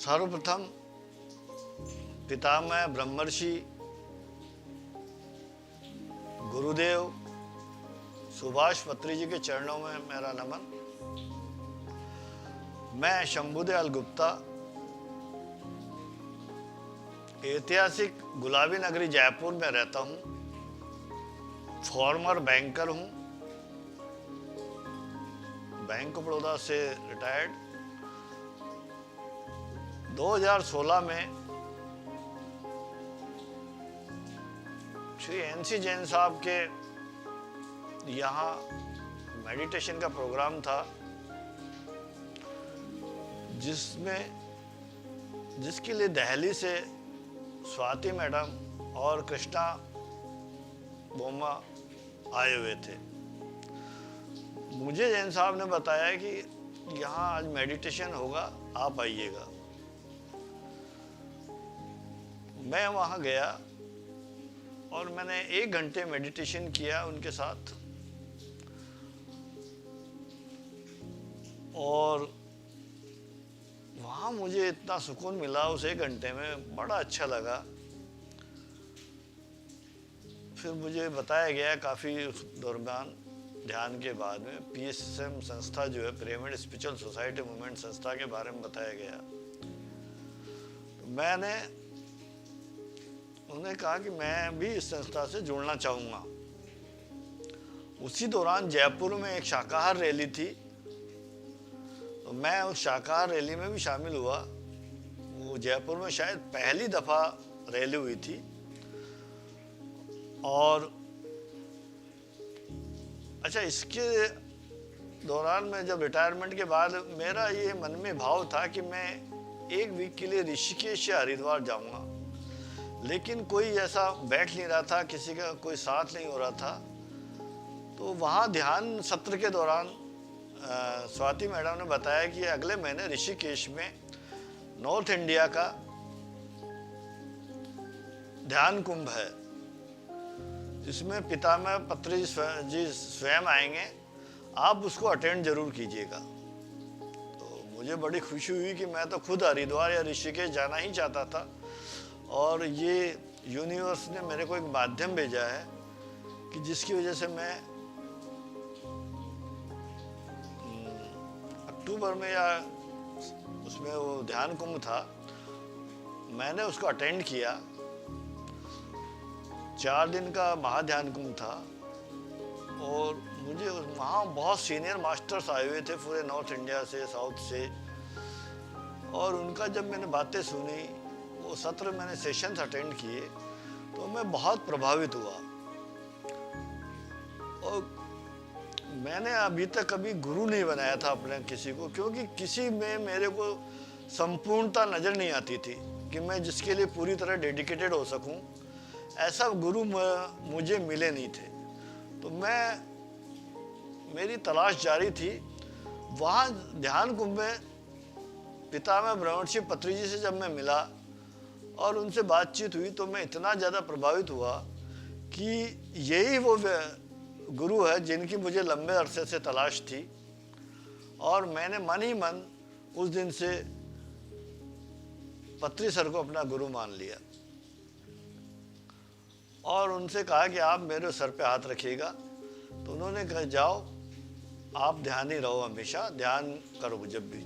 सर्वप्रथम पितामह ब्रह्मर्षि गुरुदेव सुभाष पत्री जी के चरणों में मेरा नमन। मैं शंभुदयाल गुप्ता ऐतिहासिक गुलाबी नगरी जयपुर में रहता हूँ। फॉर्मर बैंकर हूँ, बैंक ऑफ बड़ौदा से रिटायर्ड। 2016 में श्री NC जैन साहब के यहाँ मेडिटेशन का प्रोग्राम था, जिसके लिए दिल्ली से स्वाति मैडम और कृष्णा बोमा आए हुए थे। मुझे जैन साहब ने बताया कि यहाँ आज मेडिटेशन होगा, आप आइएगा। मैं वहाँ गया और मैंने 1 घंटे मेडिटेशन किया उनके साथ, और वहाँ मुझे इतना सुकून मिला उस 1 घंटे में, बड़ा अच्छा लगा। फिर मुझे बताया गया काफ़ी उस दौरान ध्यान के बाद में PSM संस्था जो है, पिरामिड स्पिरिचुअल सोसाइटी मूवमेंट संस्था के बारे में बताया गया। तो मैंने उन्हें कहा कि मैं भी इस संस्था से जुड़ना चाहूँगा। उसी दौरान जयपुर में एक शाकाहार रैली थी, तो मैं उस शाकाहार रैली में भी शामिल हुआ। वो जयपुर में शायद पहली दफ़ा रैली हुई थी। और अच्छा, इसके दौरान में जब रिटायरमेंट के बाद मेरा ये मन में भाव था कि मैं 1 वीक के लिए ऋषिकेश या हरिद्वार जाऊंगा, लेकिन कोई ऐसा बैठ नहीं रहा था, किसी का कोई साथ नहीं हो रहा था। तो वहाँ ध्यान सत्र के दौरान स्वाति मैडम ने बताया कि अगले महीने ऋषिकेश में नॉर्थ इंडिया का ध्यान कुंभ है, जिसमें पितामह पत्री जी स्वयं आएंगे, आप उसको अटेंड जरूर कीजिएगा। तो मुझे बड़ी खुशी हुई कि मैं तो खुद हरिद्वार या ऋषिकेश जाना ही चाहता था, और ये यूनिवर्स ने मेरे को एक माध्यम भेजा है कि जिसकी वजह से मैं अक्टूबर में, या उसमें वो ध्यान कुंभ था, मैंने उसको अटेंड किया। 4 दिन का महाध्यान कुंभ था, और मुझे वहाँ बहुत सीनियर मास्टर्स आए हुए थे पूरे नॉर्थ इंडिया से, साउथ से, और उनका जब मैंने बातें सुनी, वो सत्र मैंने सेशंस अटेंड किए, तो मैं बहुत प्रभावित हुआ। और मैंने अभी तक कभी गुरु नहीं बनाया था अपने किसी को, क्योंकि किसी में मेरे को संपूर्णता नज़र नहीं आती थी कि मैं जिसके लिए पूरी तरह डेडिकेटेड हो सकूं। ऐसा गुरु मुझे मिले नहीं थे, तो मेरी तलाश जारी थी। वहाँ ध्यान कुंभ में पितामह ब्रह्मर्षि पत्री जी से जब मैं मिला और उनसे बातचीत हुई, तो मैं इतना ज़्यादा प्रभावित हुआ कि यही वो गुरु है जिनकी मुझे लंबे अरसे से तलाश थी। और मैंने मन ही मन उस दिन से पत्री सर को अपना गुरु मान लिया, और उनसे कहा कि आप मेरे सर पे हाथ रखिएगा। तो उन्होंने कहा, जाओ आप ध्यान ही रहो, हमेशा ध्यान करो जब भी।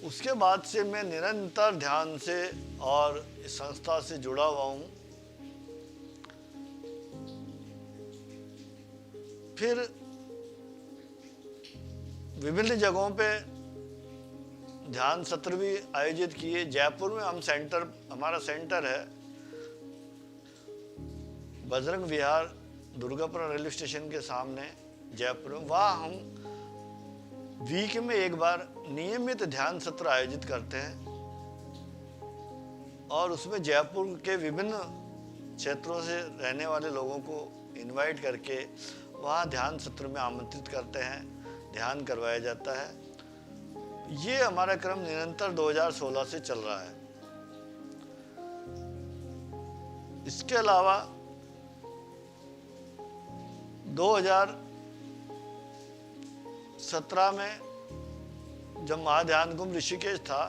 उसके बाद से मैं निरंतर ध्यान से और इस संस्था से जुड़ा हुआ हूँ। फिर विभिन्न जगहों पे ध्यान सत्र भी आयोजित किए। जयपुर में हमारा सेंटर है बजरंग विहार, दुर्गापुरा रेलवे स्टेशन के सामने जयपुर में। वहाँ हम वीक में 1 बार नियमित ध्यान सत्र आयोजित करते हैं, और उसमें जयपुर के विभिन्न क्षेत्रों से रहने वाले लोगों को इनवाइट करके वहाँ ध्यान सत्र में आमंत्रित करते हैं, ध्यान करवाया जाता है। ये हमारा क्रम निरंतर 2016 से चल रहा है। इसके अलावा 2017 में जब महाध्यान कुंभ ऋषिकेश था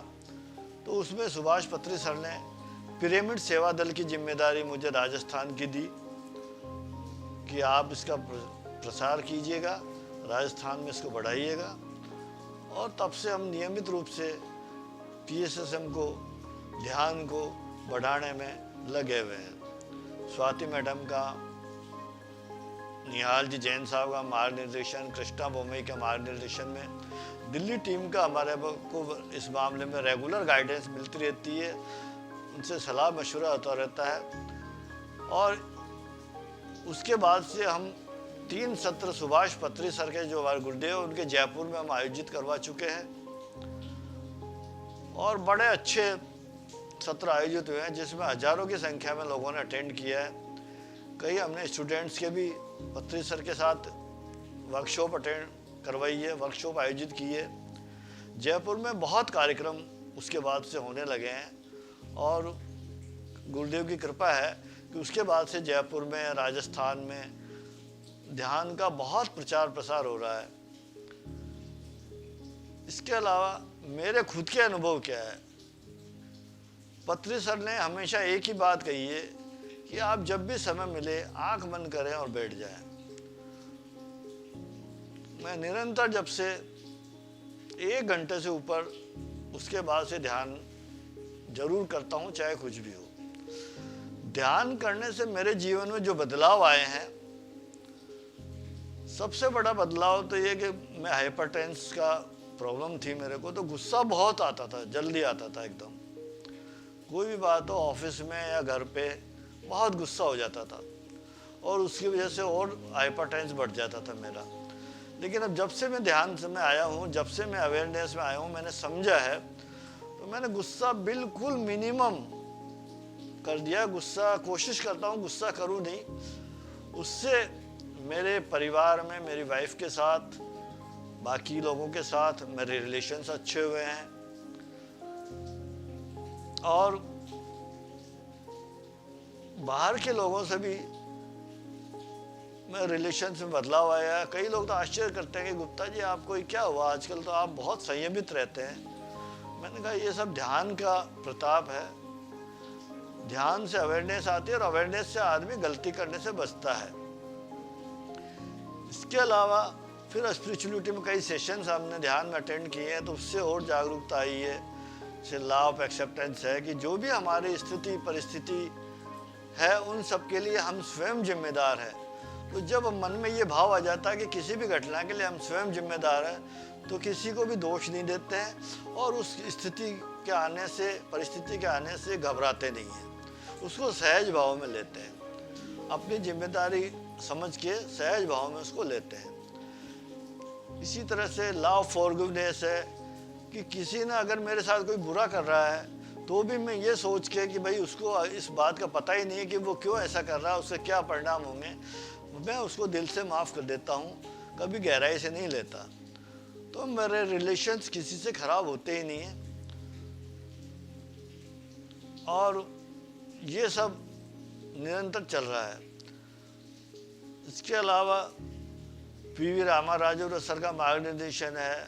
तो उसमें सुभाष पत्री सर ने पिरामिड सेवा दल की जिम्मेदारी मुझे राजस्थान की दी कि आप इसका प्रसार कीजिएगा, राजस्थान में इसको बढ़ाइएगा। और तब से हम नियमित रूप से PSSM को, ध्यान को बढ़ाने में लगे हुए हैं। स्वाति मैडम का, निहाल जी जैन साहब का मार्गनिर्देशन, कृष्णा बोमई के मार्गनिर्देशन में दिल्ली टीम का हमारे को इस मामले में रेगुलर गाइडेंस मिलती रहती है, उनसे सलाह मशवरा होता रहता है। और उसके बाद से हम 3 सत्र सुभाष पत्री सर के जो हमारे गुरुदेव उनके जयपुर में हम आयोजित करवा चुके हैं और बड़े अच्छे सत्र आयोजित हुए हैं जिसमें हजारों की संख्या में लोगों ने अटेंड किया है। कई हमने स्टूडेंट्स के भी पत्री सर के साथ वर्कशॉप अटेंड करवाई है, वर्कशॉप आयोजित की है। जयपुर में बहुत कार्यक्रम उसके बाद से होने लगे हैं और गुरुदेव की कृपा है कि उसके बाद से जयपुर में, राजस्थान में ध्यान का बहुत प्रचार प्रसार हो रहा है। इसके अलावा मेरे खुद के अनुभव क्या है, पत्री सर ने हमेशा एक ही बात कही है कि आप जब भी समय मिले आंख बंद करें और बैठ जाएं। मैं निरंतर जब से 1 घंटे से ऊपर उसके बाद से ध्यान जरूर करता हूं, चाहे कुछ भी हो। ध्यान करने से मेरे जीवन में जो बदलाव आए हैं, सबसे बड़ा बदलाव तो ये कि मैं हाइपरटेंस का प्रॉब्लम थी मेरे को, तो गुस्सा बहुत आता था, जल्दी आता था एकदम। कोई भी बात हो ऑफिस में या घर पे बहुत गुस्सा हो जाता था और उसकी वजह से और हाइपरटेंस बढ़ जाता था मेरा। लेकिन अब जब से मैं ध्यान से में आया हूँ, जब से मैं अवेयरनेस में आया हूँ, मैंने समझा है तो मैंने गुस्सा बिल्कुल मिनिमम कर दिया। गुस्सा कोशिश करता हूँ गुस्सा करूँ नहीं। उससे मेरे परिवार में मेरी वाइफ के साथ, बाकी लोगों के साथ मेरे रिलेशंस अच्छे हुए हैं और बाहर के लोगों से भी मेरे रिलेशंस में बदलाव आया। कई लोग तो आश्चर्य करते हैं कि गुप्ता जी आपको क्या हुआ, आजकल तो आप बहुत संयमित रहते हैं। मैंने कहा ये सब ध्यान का प्रताप है। ध्यान से अवेयरनेस आती है और अवेयरनेस से आदमी गलती करने से बचता है। इसके अलावा फिर स्पिरिचुअलिटी में कई सेशंस हमने ध्यान में अटेंड किए हैं तो उससे और जागरूकता आई है। जैसे लॉ ऑफ एक्सेप्टेंस है कि जो भी हमारी स्थिति परिस्थिति है उन सब के लिए हम स्वयं जिम्मेदार हैं। तो जब मन में ये भाव आ जाता है कि किसी भी घटना के लिए हम स्वयं जिम्मेदार हैं तो किसी को भी दोष नहीं देते हैं और उस स्थिति के आने से, परिस्थिति के आने से घबराते नहीं हैं, उसको सहज भाव में लेते हैं, अपनी जिम्मेदारी समझ के सहज भाव में उसको लेते हैं। इसी तरह से लॉ ऑफ फॉरगिवनेस है कि किसी ने अगर मेरे साथ कोई बुरा कर रहा है तो भी मैं ये सोच के कि भाई उसको इस बात का पता ही नहीं है कि वो क्यों ऐसा कर रहा है, उससे क्या परिणाम होंगे, मैं उसको दिल से माफ़ कर देता हूँ, कभी गहराई से नहीं लेता। तो मेरे रिलेशंस किसी से ख़राब होते ही नहीं हैं। और ये सब निरंतर चल रहा है। इसके अलावा PV रामाराजू सर का मार्गदर्शन है,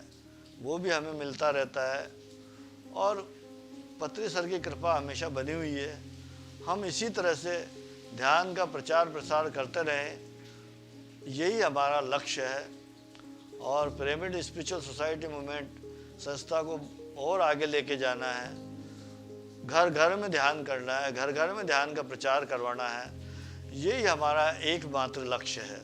वो भी हमें मिलता रहता है और पत्री सर की कृपा हमेशा बनी हुई है। हम इसी तरह से ध्यान का प्रचार प्रसार करते रहें, यही हमारा लक्ष्य है। और पिरामिड स्पिरिचुअल सोसाइटी मूवमेंट संस्था को और आगे लेके जाना है, घर घर में ध्यान करना है, घर घर में ध्यान का प्रचार करवाना है, यही हमारा एकमात्र लक्ष्य है।